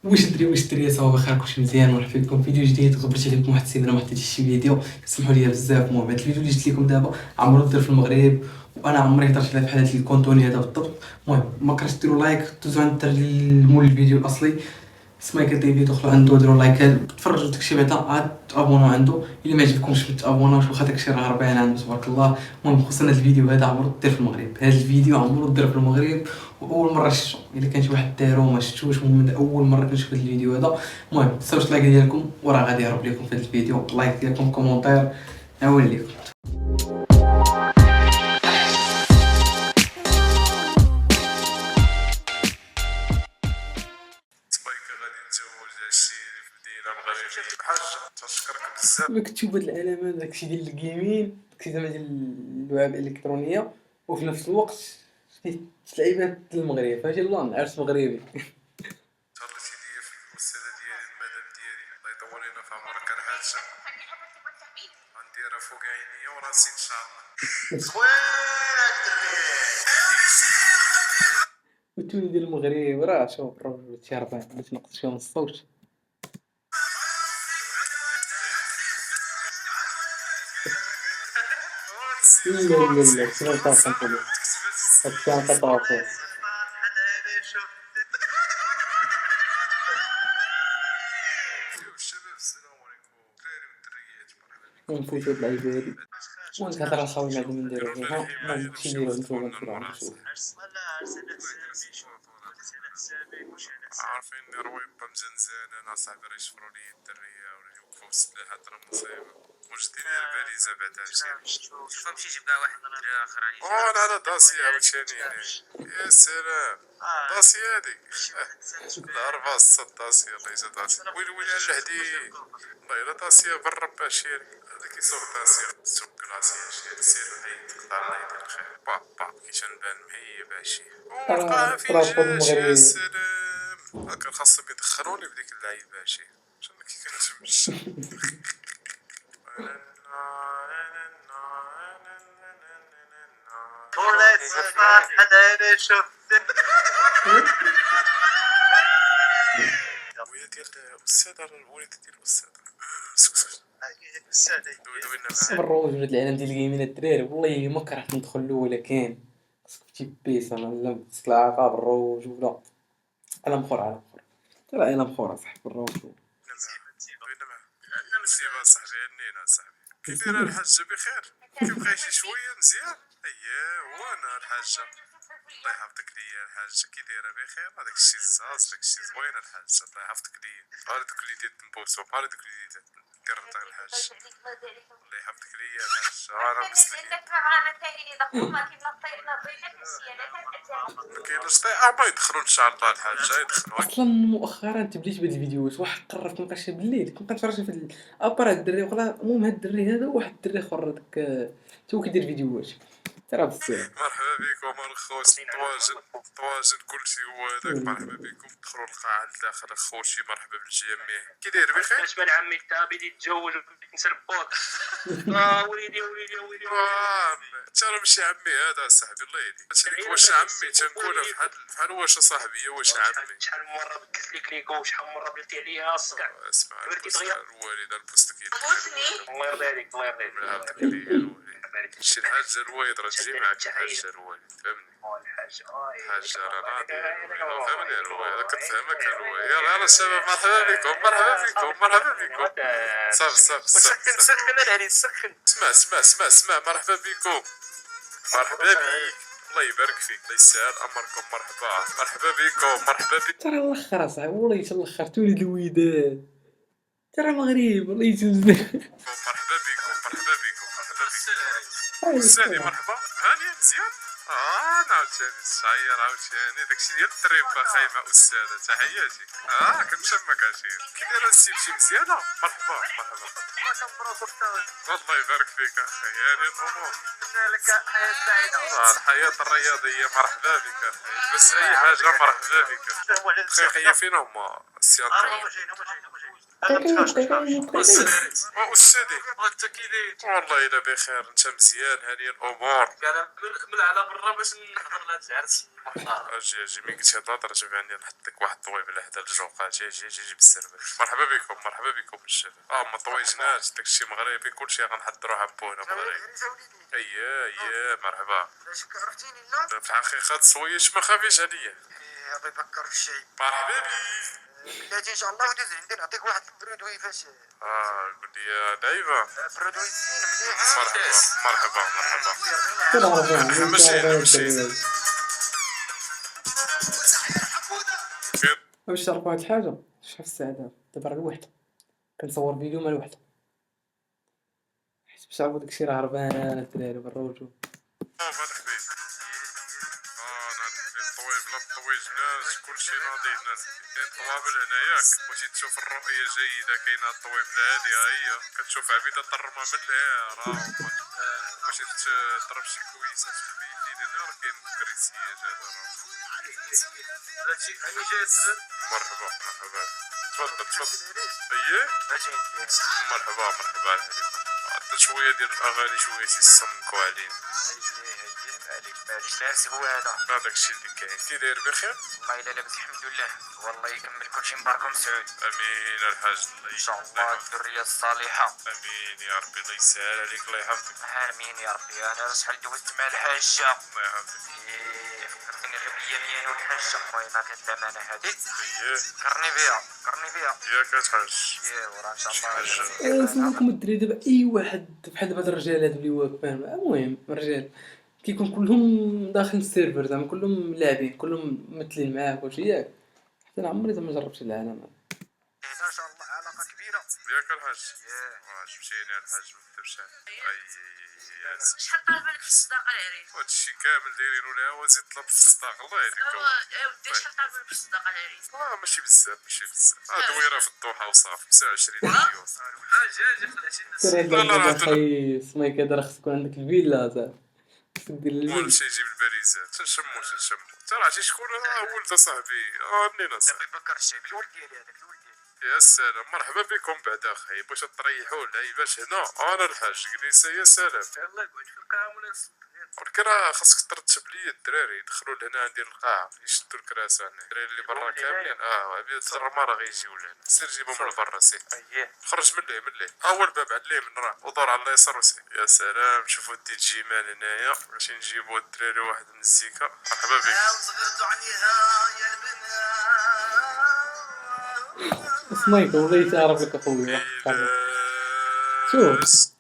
واش الدريه صافا بخير كلشي مزيان. مرحبا بكم في فيديو جديد. غبرت عليكم واحد السيمانه ما حطيتش شي فيديو، سمحوا لي بزاف. المهم هذا الفيديو اللي جبت لكم دابا عمرو دير في المغرب، وانا عمري هضرت على بحال هذا الكونتوني هذا بالضبط. المهم ما كرهتش ديروا لايك، دوزوا عند مول الفيديو الاصلي سمايكا تي في، دخلوا عنده ديروا لايك تفرجوا داكشي بعدا عاد تابوناو عنده. الا ما عجبكمش ما تابوناوش واخا داكشي راه 40 عام تبارك الله. المهم خصنا هذا الفيديو هذا عمرو دير في المغرب، هذا الفيديو عمرو دير في المغرب واول مره شفتو. الا كان شي واحد دارو ما شفتوش من اول مره كنشوف هذا الفيديو هذا. المهم تنساوش اللايك ديالكم وراه غادي يهرب لكم في هذا الفيديو لايك ديالكم كومونتير اوليكم. سبايكر غادي نتزوج هادشي في مدينة مغربية بحاجة تشكرك بزاف. مكتوب هاد العلامات داكشي ديال الجيمين، داكشي زعما ديال اللعب الالكترونيه، وفي نفس الوقت فيه لعيبات المغرب، فهمتي الله عرس مغربي. تهضرتي ليا في الوسادة ديالي المدام ديالي الله يطول لينا في عمرك الحاجة. غنديرها فوق عينيا وراسي ان شاء الله. والتوني ديال المغرب راه شوف الراجل تيربع باش نقص فيهم الصوت. لا لا لا شنو طاقم نقولوا هاد طاقم. الشباب السلام عليكم الدراري والدريات مرحبا بكم. ونفوتو هاد اللعيبه هادي ونتهضر على خويا بعد ما نديرو فيها. المهم كلشي نديرو نتوما نتفرجو نشوف. عارفين رويبة مزنزانة انا صاحبي راه يشفروا لي الدرية ولا يوقفوا بالسلاح هاد راه مصيبة. واش ديري الباليزة بعدا عرفتي فهمتي جبنا واحد الدري اخر لا لا داسية عاوتاني يا سلام داسية هاديك العربة الصد داسية الله يجزا داسية ويلي ويلي على الهدي والله الا داسية بالرب شيري هذا كيسوق داسية سوق كلاسية شيري سير حيد تقطع الله يدير الخير با كي تنبان مهيب هادشي ورقاها فين جاش يا سلام هاكا خاصهم يدخلوني بديك اللعيبة هادشي شنو كي كنتمشى ولا تسمع حدا شفتك ويا ديال الأستاذ الوالد ديال الأستاذ الروج ولاد العالم ديال الجيمين الدراري والله ما كرهت ندخل له، ولا كاين خصك تجيب بيس انا لا خصك العقاب الروج ولا على مخور على مخور ترى على مخور صاحب الروج. نسيبها صاحبي هنينا صاحبي كي دايره الحاجة بخير كيبقى شي شوية مزيان اييه وانا الحاجة الله يحفظك ليا الحاجة كي دايره بخير هذاك الشيء زاز داك الشيء زوين الحاجة الله يحفظك ليا بحال دوك اللي ديال تنبوسو بحال دوك اللي دير تاع الحاجة الله يحفظك ليا الحاجة انا مسلك ما كاينش طيقة ما يدخلوا ان شاء الله الحاجة يدخلوا اصلا مؤخرا تبليت بهاد الفيديوهات واحد قررت مابقاش بالليل كنت كنتفرج في الابار هاد الدري وخلا. المهم هاد الدري هذا واحد الدري اخر داك تا هو كيدير فيديوهات ترى بزاف. مرحبا بكم الخوت طواجن كلشي هو هذاك مرحبا بكم دخلوا القاعة لداخل اخوتي مرحبا بالجميع كي داير بخير باش من عمي التابي يتزوج نسربوك وليدي انت راه ماشي عمي هذا صاحبي الله يهديك قلت لك واش عمي تنقولها بحال واش صاحبي واش عمي شحال من مرة بدلت لك ليكو وشحال من مرة بلتي عليا الصقع اسمع الوالده البوستك الله يرضي عليك الله يرضي يعطيك ليا الوالد شي الحاجة الوالد راه تجي معك الحاجة الوالد فهمني الحاجة راه غادي فهمني الوالد كتفهمك الوالد يلا الشباب مرحبا بكم مرحبا بكم صافي سخن الهري سخن اسمع مرحبا بكم مرحبا بيك الله يبارك فيك الله يسهل امركم مرحبا بكم ترى الاخر اصاحبي والله حتى الاخر تولد الوداد ترى مغرب والله يجوز. مرحبا بكم استاذي مرحبا هاني مزيان عاوتاني الشعير عاوتاني داكشي ديال الطريبه خايمه استاذه تحياتي كنشمك عشير كي دايره السيد شي مزيانه مرحبا الله يبارك فيك اخي هاني الامور لك حياة سعيدة الحياه الرياضيه مرحبا بك اخي بس اي حاجه مرحبا بك دقيقه هي فين هما السيان هما جايين انا أستاذي وانت كي داير والله إلا بخير، أنت مزيان، هذه الأمور. كان من على برا باش نحضر لهاد العرس محترم. اجي ملي قلت هاد الهضره جاب عندي نحط لك واحد الطويب على هذا الجوقات. اجي بالسربل. مرحبا بكم الشباب. ما طويجناش، داكشي مغربي كلشي غنحضروها بونا مغربي. اييه مرحبا. علاش عرفتيني لا؟ في الحقيقه السويش ما خافيش عليا. الله يبكر في الشيء. مرحبا بك. بلاتي ان شاء الله ودوز عندي نعطيك واحد البرودوي فاش قول لي يا دايفه. برودوي زين مليح. مرحبا. مشينا. باش تعرفوا واحد الحاجه، شحال السعاده دابا راه الوحده كنصور فيديو مع الوحده، حيت باش تعرفوا داكشي راه هربان انا الدراري برا وجو. انا الحبيب طويب لا طويجناش، كلشي ناضي هنا. كاين طوابل هنا ياك، بغيتي تشوف الرؤية جيدة. كاينة الطويب الهادي ها هي، كتشوف عبيدة طرمة من الهير. بغيتي تضرب شي كويسات في البيتين هنا، راه كاين كريسية جادا. هادشي هاني جاي السر. مرحبا. تفضل. اييه مرحبا الحبيب. عطا شوية ديال الأغاني، شوية تيسمكو علينا. معليش العرس هو هذا. هذاك الشيء اللي كاين. كي داير بخير؟ والله الا لاباس الحمد لله. والله يكمل كلشي مبارك ومسعود. امين الحاج. ان شاء الله الذريه الصالحه. امين يا ربي. الله يسهل عليك، الله يحفظك. امين يا ربي. انا شحال دوزت مع الحاجه. الله يحفظك. فكرتني غير باليمين والحاجه. المهم هاد الامانه هادي اييه فكرني بها. ياك الحاج. وراه ان شاء الله. نسولكم الدراري دابا اي واحد بحال دابا هاد الرجال هادو اللي واقف فاهم، المهم الرجال كيكون كلهم داخل السيرفر زعما كلهم لاعبين كلهم ممثلين معاك وشي ياك، حتى انا عمري زعما جربت العالم. ان شاء الله علاقه كبيره. ياك الحاج. عجبتيني الحاج، ما نكذبش عليك. شحال طالبه لك في الصداقه العريس؟ هادشي كامل دايرين ولا هو زيد طلب في الصداق. الله يهديك. ودي شحال طالبه لك في الصداقه العريس؟ ماشي بزاف. دويره في الضحى وصافي. 29 مليون. اجي خلعتي ترى دابا خايس ما كيدير، خصك يكون عندك الفيلا زعما خصك دير ولا الفيلا. مشى يجيب البريزات. تنشمو ترى عرفتي شكون؟ ولد صاحبي. منين صاحبي؟ الله يبكر الشيء. الولد ديالي هذاك الولد ديالي. يا سلام. مرحبا بكم بعد اخي. باش تريحوا اللعيبات هنا. انا الحاج جليسه. يا سلام. الله يقعد في القاعه ولا ولكن راه خاصك ترتب لي الدراري يدخلوا لهنا عندي القاعه يشدوا الكراسه. الدراري اللي برا كاملين عبيد الزرما راه غيجيو لهنا. سير جيبهم من برا. سير خرج من ليه هو الباب على اليمين راه، ودور على اليسار وسير. يا سلام. شوفوا الدي جي مان هنايا باش نجيبوا الدراري واحد المزيكا. مرحبا بك. صغرت عنيها يا البنات. سمايك والله تعرف لك اخويا. شوف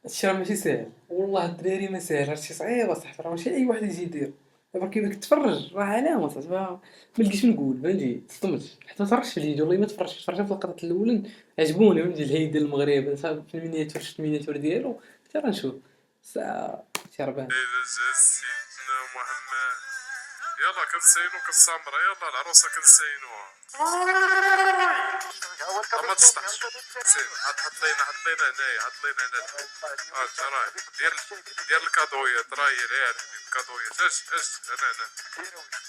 هادشي راه ماشي ساهل والله الدراري ما ساهل، هادشي صعيب اصاحبي، راه ماشي اي واحد يجي يدير. دابا كيفاش تتفرج راه علامه صاحبي، ما لقيتش نقول فهمتي. تصدمت حتى ما تفرجتش في الفيديو والله ما تفرجت في اللقطات الاولين عجبوني فهمتي. الهيد ديال المغرب في المينياتور، شفت المينياتور ديالو حتى راه نشوف ساعه شربان. سيدنا محمد. يلا كنسينو كالسامرة. يلا العروسة كنسينوها. ما تسطحش. سير حط لينا هنايا. تراي دير الكادويات. راهي غير الكادويات. اش انا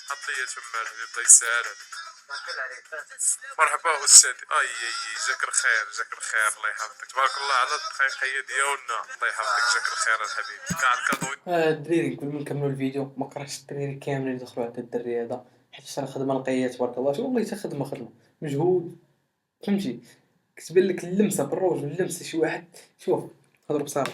حط لي تما الحبيب. الله يسهل عليك. مرحبا استاذي. جاك الخير. الله يحفظك. تبارك الله على الدقيقية ديالنا. الله يحفظك. جاك الخير الحبيب. كاع الكادوي. الدراري قبل ما نكملوا الفيديو ما كرهتش الدراري كاملين يدخلوا على الدري هذا، حيت راه خدمه نقيه تبارك الله. والله حتى خدمه مجهود فهمتي. كتبان لك اللمسه بالروج واللمسه. شي واحد شوف هضر بصراحه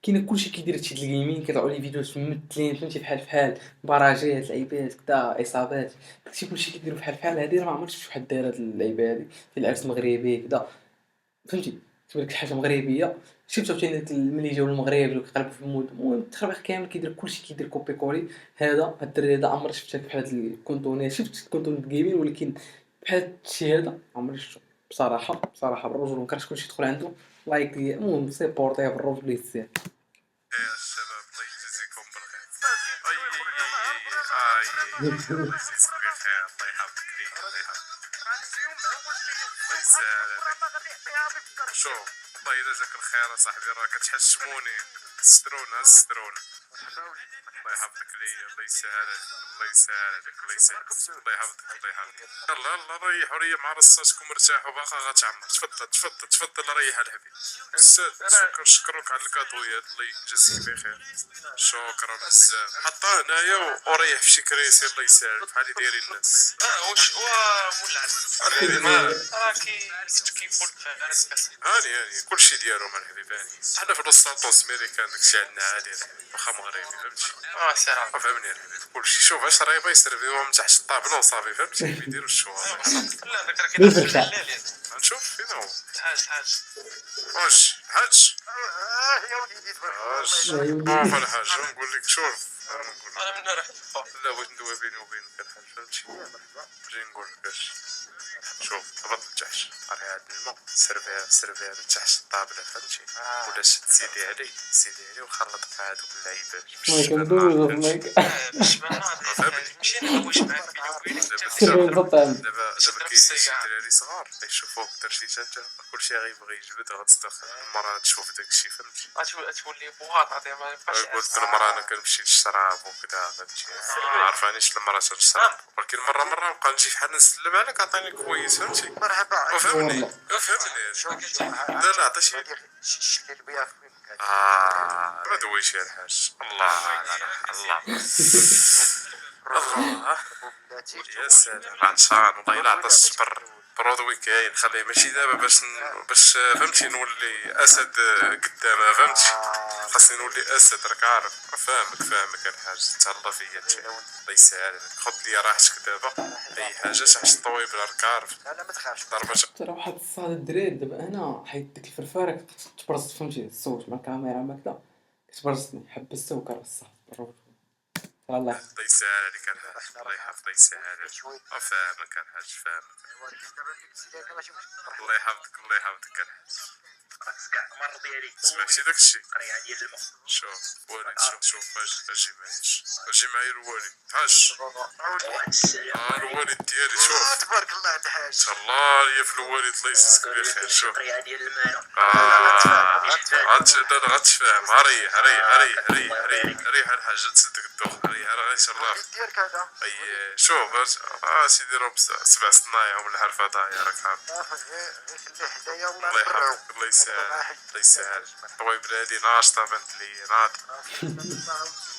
كاين كلشي كيدير هادشي ديال اليمين، كيطلعوا لي فيديوهات ممثلين فهمتي بحال براجات لعيبات كدا اصابات، داكشي كلشي كيديروا بحال هادي. راه ما عمرت شفت واحد داير هاد اللعيبه هادي في العرس مغربي كدا فهمتي. تبان لك حاجه مغربيه. شفت عاوتاني داك ملي جاو المغرب وكيقلبوا في المود. المهم التخربيق كامل كيدير كلشي كيدير كوبي كولي. هاد الدري هذا عمري شفت بحال هاد الكونتوني. شفت الكونتون جيمين ولكن بحال هادشي هذا عمري شفتو بصراحه بالرجل. ما كرهتش كلشي يدخل عنده لايك. المهم سيبورتيه بالرجل اللي يستاهل. يا الشباب الله يجزيكم بالخير. الله يجزيك بخير. الله يحفظك ليك. الله يسهل عليك. شوف والله الا جاك الخير اصاحبي راه كتحشموني. سترونا. الله يحفظك ليا. الله يسهل عليك. الله يسهل عليك الله يسهل الله يحفظك الله يحفظك يلا يلا ريحوا ريح مع رصاتكم ارتاحوا باقا غتعمر تفضل تفضل تفضل ريح الحبيب استاذ شكرك على الكادويات الله يجازيك بخير شكرا بزاف حطها هنايا وريح في شي كريسي الله يسهل بحال اللي دايرين الناس واش هو مولا كيف قلت هاني كلشي ديالهم الحبيب هاني حنا في لوسانطوس ميريكان داكشي عندنا عادي واخا مغربي فهمتي سلام فهمني الحبيب كلشي شوف اش رايبه يسرفيوهم تحت الطابله وصافي فهمتي يديروا الشوار لا ذاك راه كيدخل في الليل نشوف فين هو حاج واش حاج يا وليدي تبارك حاج الله شوف الحاج نقول لك شوف انا من راح لا بغيت ندوي بيني وبينك الحاج فهمتي جاي نقول لك اش شوف هبط لتحت راه هاد الماء سرفيها من تحت الطابله فهمتي ولا سيدي علي وخلط مع هادوك اللعيبات مايك ندوز مايك باش ما نمشي نهوش معاك بيني وبينك سيري بطل دابا كاين شي دراري صغار يشوفوك درتي انت كلشي غيبغي يجبد غتصدق المراه تشوف داكشي فهمتي تولي بواط ما ينفعش قلت المراه انا كنمشي للشراب وكذا فهمتي عارفانيش المراه تنشرب ولكن مره نبقى نجي فحال نسلم عليك عطيني كويس فهمتي مرحبا فهمني لا عطيش شتي البياض فين كان ما دويش يا الحاج الله يا سلام عطشان والله الا عطى الصبر برودوي كاين خليه ماشي دابا باش فهمتي نولي اسد قدامها فهمتي خاصني نولي اسد راك عارف فاهمك الحاج تهلا فيا انت الله يسهل عليك خذ لي راحتك دابا اي حاجه تحت الطويبله راك عارف لا ما تخافش ضربه ترى واحد الصاد الدراري دابا انا حيت ديك الفرفاره تبرز فهمتي الصوت مع الكاميرا هكذا كتبرزني حبستها وكرصها ترى الله الله يسهل عليك الحاج الله يحفظك يسهل عليك فاهمك الحاج فاهمك الله يحفظك الحاج كاع المره ديالي سمعتي داكشي قريه ديال الماء شوف والد شوف اجي معايا الوالد حاج الوالد ديالي شوف تبارك الله الحاج الله ليا في الوالد الله يجزيك بخير شوف قريه ديال الماء غتفهم ريح الحاج تصدق الدوخ ريح راه غيشرف ديالك هذا اي شوف سيدي راه 7 صنايع ومن الحرفه ضايع راك عارف خليه حدايا والله الله نبرعو يحفظك الله يسهل طويب بلادي ناشطه بنت لي ناض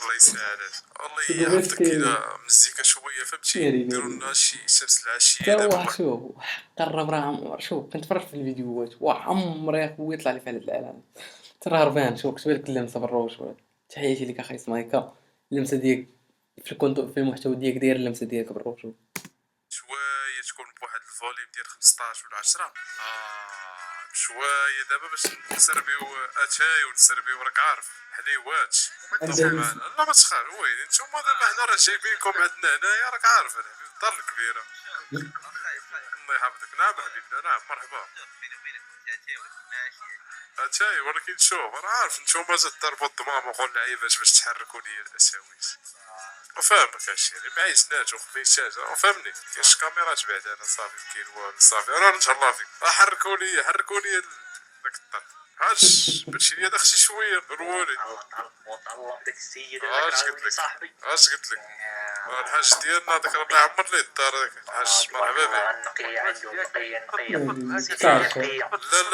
الله يسهل والله يحفظك كذا مزيكا شويه فهمتي ديروا لنا شي شمس العشيه تا دابا واحد شوف قرب راه عمر شوف كنتفرج في الفيديوهات وعمر يا خويا طلع لي في هذا الاعلان ترى هربان شوف كتب لك اللمسه بالروش تحياتي لك اخي سمايكا اللمسه ديالك في المحتوى ديالك داير اللمسه ديالك بالروش شويه تكون بواحد الفوليوم ديال 15 ولا 10 شويه دابا باش نسربيو اتاي ونسربيو راك عارف حليوات لا ما تخاف وين نتوما دابا حنا راه جايبينكم عندنا هنايا راك عارف الدار الكبيره الله يحفظك نعم حبيبنا نعم مرحبا اتاي ولكن شوف انا عارف نتوما تضربوا الضمام وقول لعيبات باش تحركوا لي الاساويس وفاهمك هادشي اللي معايش ناج وخفيتات فهمني كاينش كاميرات بعدا انا صافي كاين والو صافي انا نتهلا فيك حركوا لي داك الطرف هاش بلشي لي داخشي شويه الوالد الله داك السيد اش قلت لك صاحبي الحاج ديالنا داك الله يعمر ليه الدار داك الحاج مرحبا بك نقي عنده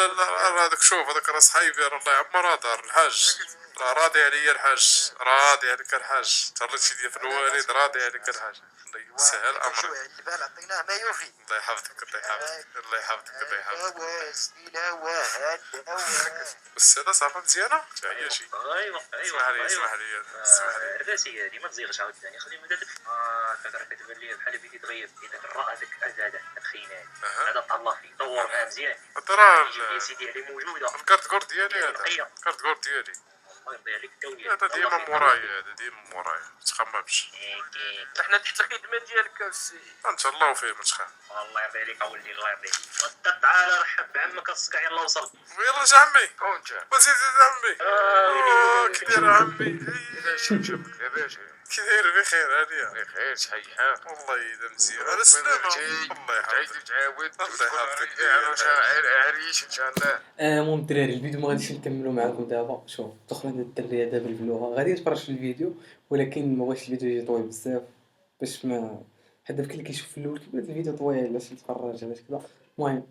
لا هذاك شوف هذاك راه صحيبي راه الله يعمرها دار الحاج راه راضي عليا الحاج راضي عليك الحاج تهليتي ليا في الوالد راضي عليك الحاج الله يسهل امرك البال عطيناه ما يوفي الله يحفظك الله يحفظك بس هذا صافا مزيانه تعيا شي ايوا اسمح لي الراسي هذه ما تزيغش عاوتاني خلي مدادك كترى كتبان لي بحال بيدي تغيب اذا الراء داك ازاده تخينات هذا طلع فيه دور معاه مزيان ترى يا سيدي علي موجوده الكارت كور ديالي هذا الكارت كور ديالي الله يرضي عليك الدولة هذا ديما مورايا ما تخممش احنا تحت الخدمه ديالك السي انت الله فيه ما تخاف الله يرضي عليك اولدي الله يرضيك تعال رحب بعمك الصقع يلا وصل يلا جا عمي كونت وزيد عمي كي داير عمي شوف يا باشا كي داير بخير هانيه بخير شحال حال والله الا مزيان على السلامه الله يحفظك تعاود الله يحفظك انا شاعر عريش ان شاء الله المهم الدراري الفيديو ما غاديش نكملوا معكم دابا شوف دخلنا الدريه دابا الفلوغه غادي نتفرج في الفيديو ولكن ما بغيتش الفيديو يجي طويل بزاف باش ما حد دابا كاين اللي كيشوف في الاول كيقول هاد الفيديو طويل علاش نتفرج علاش كذا. المهم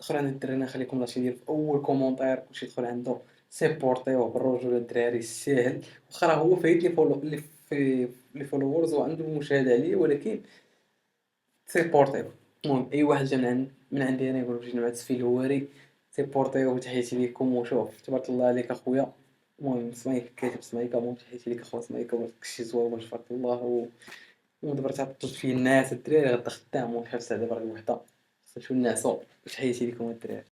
دخلوا عند الدراري نخليكم لاشين ديال في اول كومونتير كلشي يدخل عنده سيبورتيوه بالرجوله الدراري الساهل، واخا راه هو فايت لي فولو لي فولورز وعنده مشاهده عليه ولكن سيبورتيو. المهم اي واحد جا من عندي انا يقول بغيت نبعث فيه الهواري سيبورتيو وتحياتي ليكم وشوف تبارك الله عليك اخويا. المهم سمايك كاتب سمايكا، المهم تحياتي ليك اخويا سمايكا وداكشي زوين تبارك الله. ودابا تعطلت فيه الناس الدراري غدا خدام وحبس دابا راهي وحده خصنا نمشيو نعسو. تحياتي ليكم الدراري.